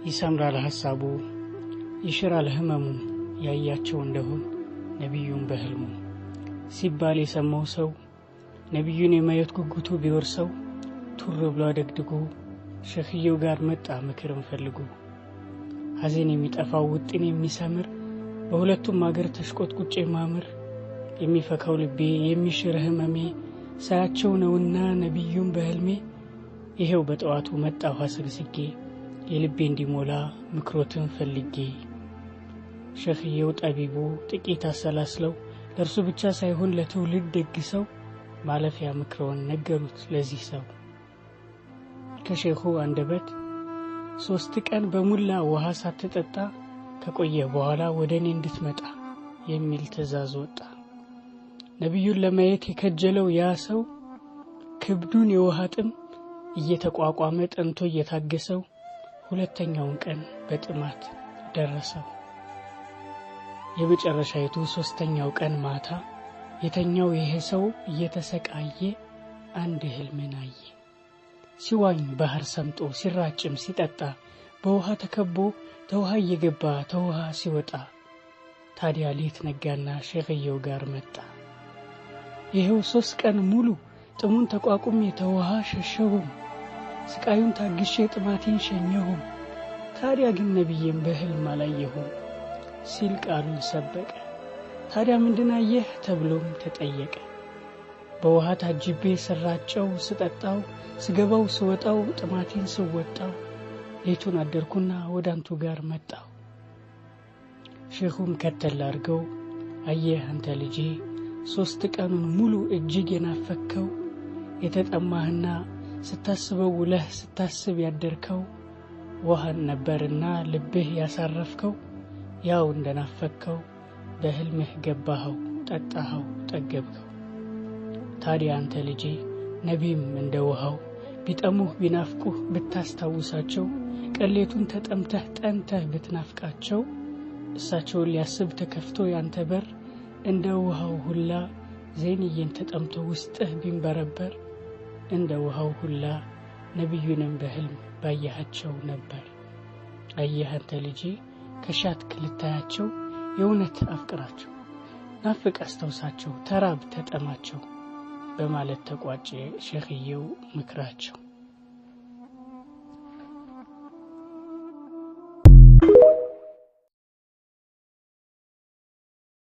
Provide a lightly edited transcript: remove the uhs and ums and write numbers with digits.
ይሰምራል ሐሳቡ ይሽራል ህመሙ ያያቸው እንደሆን ነብዩን በህልሙ ሲባል የሰማው ሰው ነብዩን የማየት ጉጉቱ ቢወርሰው ቱር ብሎ አደግድጎ ሸኽየው ጋር መጣ ምክርን ፈልጎ ሐዘን የሚጠፋው ውጥን የሚሰምር በሁለቱም ሀገር ተሽቆጥቁጬ ማምር የሚፈካው ልቤ የሚሽር ህመሜ ሳያቸው ነውና ነብዩን በህልሜ ይሄው በጠዋቱ መጣው ሐሰግስጌ የልቤ እንዲሞላ ምክሮትን ፈልጌ ሸኽየው ጠቢቡ ጥቂት አሰላስለው ለርሱ ብቻ ሳይሆን ለትውልድ ደግሰው ማለፊያ ምክሮን ነገሩት ለዚህ ሰው ከሼኹ አንደበት 3 ቀን በሙላ ውሃ ሳትጠጣ ከቆየ በኋላ ወደኔ እንድትመጣ የሚል ትእዛዝ ወጣ ነብዩን ለማየት የከጀለው ያ ሰው ክብዱን የውሃ ጥም እየተቋቋመ ጠንቶ እየታገሰው ሁለተኛውን ቀን በጥማት ደረሰው የመጨረሻይቱ 3ኛው ቀን ማታ የተኛው ይሄ ሰው እየተሰቃየ አንድ ህልምን አየ ሲዋኝ ባህር ሰምጦ ሲራጭም ሲጠጣ በውሃ ተከቦ ተውሃ እየገባ ተውሃ ሲወጣ ታዲያ ሌት ነጋና ሸኽየው ጋር መጣ ይሄው 3 ቀን ሙሉ ጥሙን ተቋቁሜ ተውሃ ሸሸሁም ስቃዩን ታግሼ ጥማቴን ሸኘሁም ታዲያ ግን ነብዬን በህልም አላየሁም ሲል ቃሉን ሰበቀ ታዲያ ምንድን አየህ ተብሎም ተጠየቀ በውሃ ታጅቤ ስራጨው ስጠጣው ስገባው ስወጣው ጥማቴን ስወጣው ሌቱን አደርኩና ወዳንቱ ጋር መጣው ሼኹም ከተል አርገው አየህ አንተ ልጄ 3 ቀኑን ሙሉ እጅግ የናፈከው የተጠማህና ስታስበው ውለህ ስታስብ ያደርከው ውሃን ነበርና ልብህ ያሳረፍከው ያው እንደናፈከው በህልምህ ገባኸው ጠጣኸው ጠገብከው ታዲያ አንተ ልጄ ነቢም እንደ ውሃው ቢጠሙህ ቢናፍቁህ ብታስታውሳቸው ቀሌቱን ተጠምተህ ጠንተህ ብትናፍቃቸው እሳቸው ሊያስብ ተከፍቶ ያንተ በር እንደ ውሃው ሁላ ዘይንዬን ተጠምቶ ውስጥህ ቢንበረበር እንደ ውሃው ሁላ ነብዩንም በህልም ባያቸው ነበር አየህ አንተ ልጄ ከሻት ክልታያቸው የውነት አፍቅራቸው ናፍቅ አስተውሳቸው ተራብ ተጠማቸው በማለት ተቋጨ ሸኽየው ምክራቸው